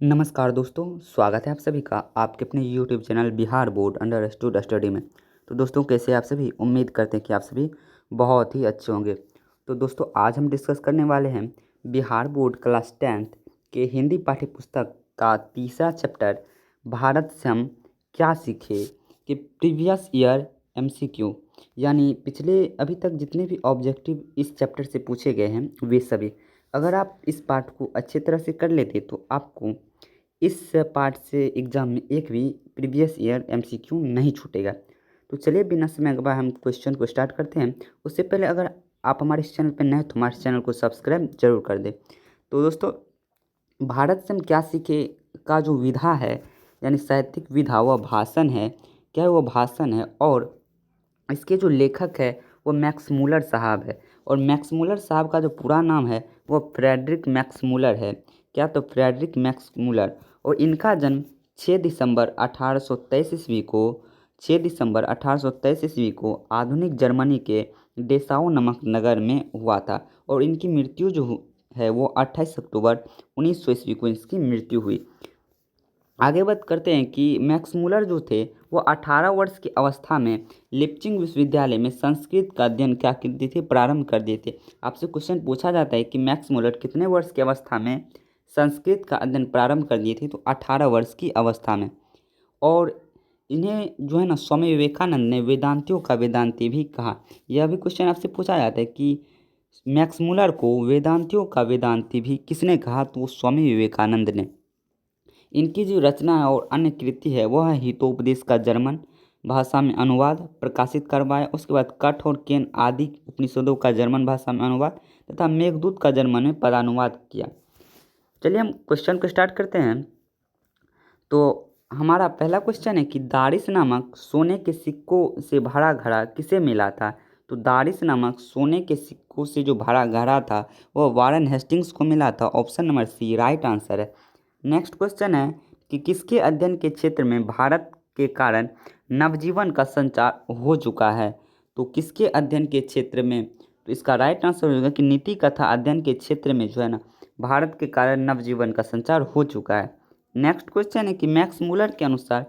नमस्कार दोस्तों, स्वागत है आप सभी का आपके अपने YouTube channel Bihar board understood study में। तो दोस्तों, कैसे हैं आप सभी? उम्मीद करते हैं कि आप सभी बहुत ही अच्छे होंगे। तो दोस्तों, आज हम डिस्कस करने वाले हैं बिहार बोर्ड क्लास 10th के हिंदी पाठ्य पुस्तक का तीसरा चैप्टर भारत से हम क्या सीखे कि प्रीवियस ईयर MCQ, यानी पिछले अभी तक जितने भी ऑब्जेक्टिव इस चैप्टर से पूछे गए हैं वे सभी। अगर आप इस पाठ को अच्छी तरह से कर लेते तो आपको इस पार्ट से एग्ज़ाम में एक भी प्रीवियस ईयर MCQ नहीं छूटेगा। तो चलिए बिना समय गवाए हम क्वेश्चन को स्टार्ट करते हैं। उससे पहले अगर आप हमारे इस चैनल पर नए हैं तो हमारे चैनल को सब्सक्राइब जरूर कर दें। तो दोस्तों, भारत से हम क्या सीखे का जो विधा है, यानी साहित्यिक विधा, वह भाषण है। क्या है? वह भाषण है। और इसके जो लेखक है वो मैक्स मूलर साहब है। और मैक्स मूलर साहब का जो पूरा नाम है वो फ्रेडरिक मैक्स मूलर है। क्या? तो फ्रेडरिक मैक्स मूलर। और इनका जन्म 6 दिसंबर 1823 ईस्वी को 6 दिसंबर 1823 ईस्वी को आधुनिक जर्मनी के डेसाउ नामक नगर में हुआ था। और इनकी मृत्यु है वो 28 अक्टूबर 1900 ईस्वी को इसकी मृत्यु हुई। आगे बात करते हैं कि मैक्स मूलर जो थे वो 18 वर्ष की अवस्था में लिप्चिंग विश्वविद्यालय में संस्कृत का अध्ययन क्या कर दिए थे? प्रारंभ कर दिए थे। आपसे क्वेश्चन पूछा जाता है कि मैक्स मूलर कितने वर्ष की अवस्था में संस्कृत का अध्ययन प्रारंभ कर दिए थे? तो 18 वर्ष की अवस्था में। और इन्हें जो है ना, स्वामी विवेकानंद ने वेदांतियों का वेदांती भी कहा। यह भी क्वेश्चन आपसे पूछा जाता है कि मैक्स मूलर को वेदांतियों का वेदांती भी किसने कहा? तो वो स्वामी विवेकानंद ने। इनकी जो रचना है और अन्य कृति है वह है हितोपदेश का जर्मन भाषा में अनुवाद प्रकाशित करवाया। उसके बाद कठ और केन आदि उपनिषदों का जर्मन भाषा में अनुवाद तथा मेघदूत का जर्मन में पदानुवाद किया। चलिए हम क्वेश्चन को स्टार्ट करते हैं। तो हमारा पहला क्वेश्चन है कि दारिस नामक सोने के सिक्कों से भरा घड़ा किसे मिला था? तो दारिस नामक सोने के सिक्कों से जो भरा घड़ा था वह वारेन हेस्टिंग्स को मिला था। Option number C right answer है। नेक्स्ट क्वेश्चन है कि किसके अध्ययन के क्षेत्र में भारत के कारण नवजीवन का संचार हो चुका है? तो किसके अध्ययन के क्षेत्र में? तो इसका राइट आंसर होगा कि नीति कथा अध्ययन के क्षेत्र में जो है ना, भारत के कारण नवजीवन का संचार हो चुका है। नेक्स्ट क्वेश्चन है कि मैक्स मूलर के अनुसार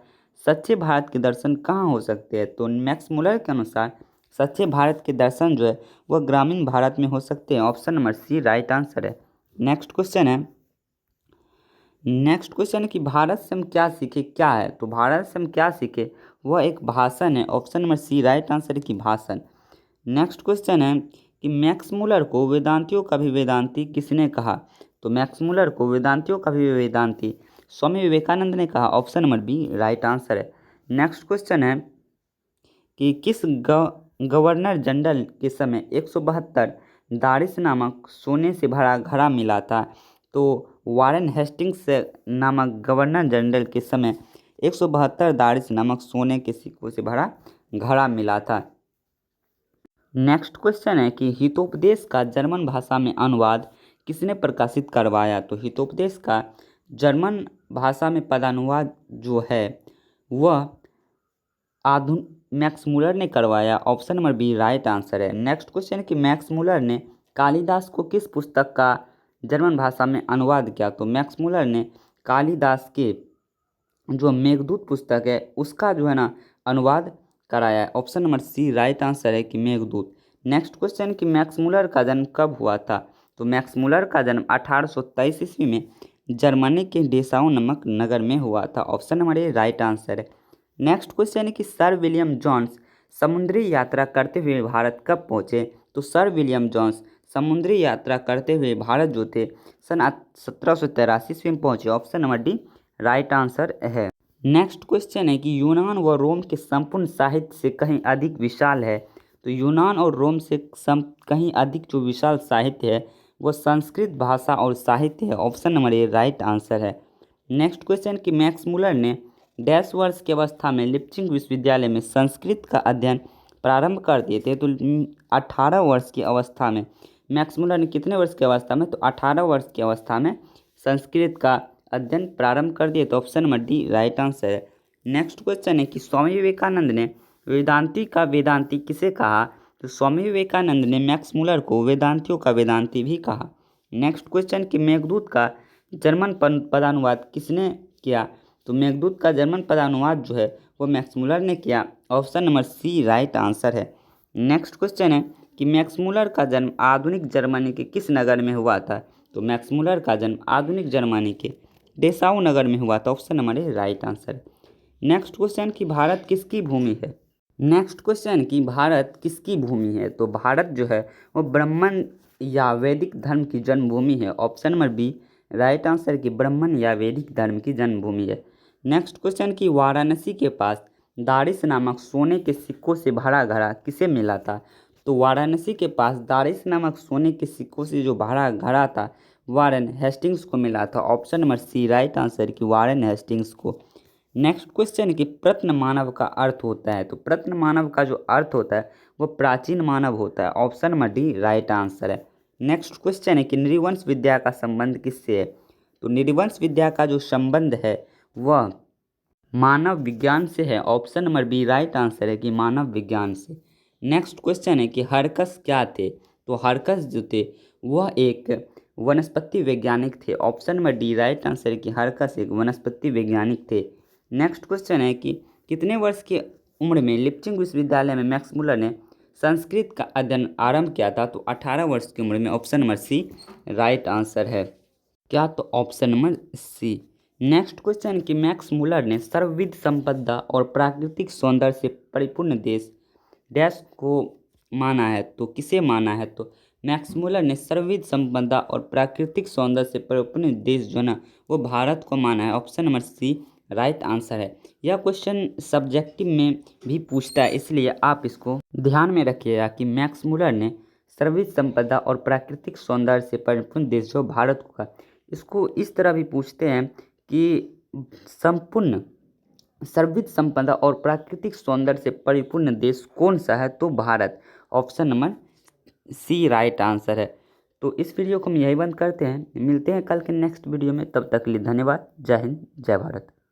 सच्चे भारत के दर्शन कहाँ हो सकते हैं? तो मैक्स मूलर के अनुसार सच्चे भारत के दर्शन जो है वह ग्रामीण भारत में हो सकते हैं। Option number C right answer है। नेक्स्ट क्वेश्चन है कि भारत से हम क्या सीखे? क्या है? तो भारत से हम क्या सीखे वह एक भाषण है। Option number C right answer है कि भाषण। नेक्स्ट क्वेश्चन है कि मैक्स मूलर को वेदांतियों का भी वेदांती किसने कहा? तो मैक्स मूलर को वेदांतियों का भी वेदांती स्वामी विवेकानंद ने कहा। Option number B right answer है। नेक्स्ट क्वेश्चन है कि किस गवर्नर जनरल के समय 172 दारिस नामक सोने से भरा घड़ा मिला था? तो वारेन हेस्टिंग्स नामक गवर्नर जनरल के समय 172 दारिस नामक सोने के सिक्कों से भरा घड़ा मिला था। नेक्स्ट क्वेश्चन है कि हितोपदेश का जर्मन भाषा में अनुवाद किसने प्रकाशित करवाया? तो हितोपदेश का जर्मन भाषा में पदानुवाद जो है वह मैक्स मूलर ने करवाया। Option number B right answer है। नेक्स्ट क्वेश्चन है कि मैक्स मूलर ने कालिदास को किस पुस्तक का जर्मन भाषा में अनुवाद किया? तो मैक्स मूलर ने कालिदास के जो मेघदूत पुस्तक है उसका जो है ना अनुवाद कराया है। Option number C right answer है कि मेघदूत। नेक्स्ट क्वेश्चन कि मैक्स मूलर का जन्म कब हुआ था? तो मैक्स मूलर का जन्म 1823 ईस्वी में जर्मनी के डेसाउ नामक नगर में हुआ था। Option number A right answer है। नेक्स्ट क्वेश्चन है कि सर विलियम जोन्स समुद्री यात्रा करते हुए भारत कब पहुँचे? तो सर विलियम जोन्स समुद्री यात्रा करते हुए भारत जो थे सन 1783 ईस्वी में पहुँचे। Option number D right answer है। नेक्स्ट क्वेश्चन है कि यूनान व रोम के संपूर्ण साहित्य से कहीं अधिक विशाल है? तो यूनान और रोम से कहीं अधिक जो विशाल साहित्य है वो संस्कृत भाषा और साहित्य है। Option number A right answer है। नेक्स्ट क्वेश्चन कि मैक्स मूलर ने डैश वर्ष की अवस्था में लिप्चिंग विश्वविद्यालय में संस्कृत का अध्ययन प्रारंभ कर दिए थे? तो 18 वर्ष की अवस्था में मैक्स मूलर ने कितने वर्ष की अवस्था में? तो 18 वर्ष की अवस्था में संस्कृत का अध्ययन प्रारंभ कर दिए। तो option number D right answer है। नेक्स्ट क्वेश्चन है कि स्वामी विवेकानंद ने वेदांती का वेदांती किसे कहा? तो स्वामी विवेकानंद ने मैक्स मूलर को वेदांतियों का वेदांती भी कहा। नेक्स्ट क्वेश्चन कि मेघदूत का जर्मन पदानुवाद किसने किया? तो मेघदूत का जर्मन पदानुवाद जो है वो मैक्स मूलर ने किया। Option number C right answer है। नेक्स्ट क्वेश्चन है कि मैक्स मूलर का जन्म आधुनिक जर्मनी के किस नगर में हुआ था? तो मैक्स मूलर का जन्म आधुनिक जर्मनी के डेसाऊ नगर में हुआ था। Option number A right answer. Next question कि भारत किसकी भूमि है? नेक्स्ट क्वेश्चन कि भारत किसकी भूमि है? तो भारत जो है वो ब्राह्मण या वैदिक धर्म की जन्मभूमि है। Option number B right answer कि ब्राह्मण या वैदिक धर्म की जन्मभूमि है। नेक्स्ट क्वेश्चन कि वाराणसी के पास दारिस नामक सोने के सिक्कों से भरा घड़ा किसे मिला था? तो वाराणसी के पास दारिस नामक सोने के सिक्कों से जो भरा घड़ा था वारेन हेस्टिंग्स को मिला था। Option number C right answer कि वारेन हेस्टिंग्स को। नेक्स्ट क्वेश्चन कि प्रत्न मानव का अर्थ होता है? तो प्रत्न मानव का जो अर्थ होता है वो प्राचीन मानव होता है। Option number D right answer है। नेक्स्ट क्वेश्चन है कि नृवंश विद्या का संबंध किससे है? तो नृवंश विद्या का जो संबंध है वह मानव विज्ञान से है। Option number B right answer है कि मानव विज्ञान से। नेक्स्ट क्वेश्चन है कि हरकस क्या थे? तो हरकस जो थे वह एक वनस्पति वैज्ञानिक थे। Option number D right answer है कि हरकस एक वनस्पति वैज्ञानिक थे। नेक्स्ट क्वेश्चन है कि कितने वर्ष की उम्र में लिप्चिंग विश्वविद्यालय में मैक्स मूलर ने संस्कृत का अध्ययन आरंभ किया था? तो 18 वर्ष की उम्र में। Option number C right answer है। क्या? तो option number C. Next question कि मैक्स मूलर ने सर्वविध संपदा और प्राकृतिक सौंदर्य से परिपूर्ण देश डैश को माना है? तो किसे माना है? तो मैक्स मूलर ने सर्वविध संपदा और प्राकृतिक सौंदर्य से परिपूर्ण देश जो ना वो भारत को माना है। Option number C right answer है। यह क्वेश्चन सब्जेक्टिव में भी पूछता है, इसलिए आप इसको ध्यान में रखिएगा कि मैक्स मूलर ने सर्वविध संपदा और प्राकृतिक सौंदर्य से परिपूर्ण देश जो भारत को कहा। इसको इस तरह भी पूछते हैं कि संपूर्ण सर्वविध संपदा और प्राकृतिक सौंदर्य से परिपूर्ण देश कौन सा है? तो Bharat. Option number C right answer है। तो इस वीडियो को हम यही बंद करते हैं, मिलते हैं कल के नेक्स्ट वीडियो में। तब तक के लिए धन्यवाद। जय हिंद, जय भारत।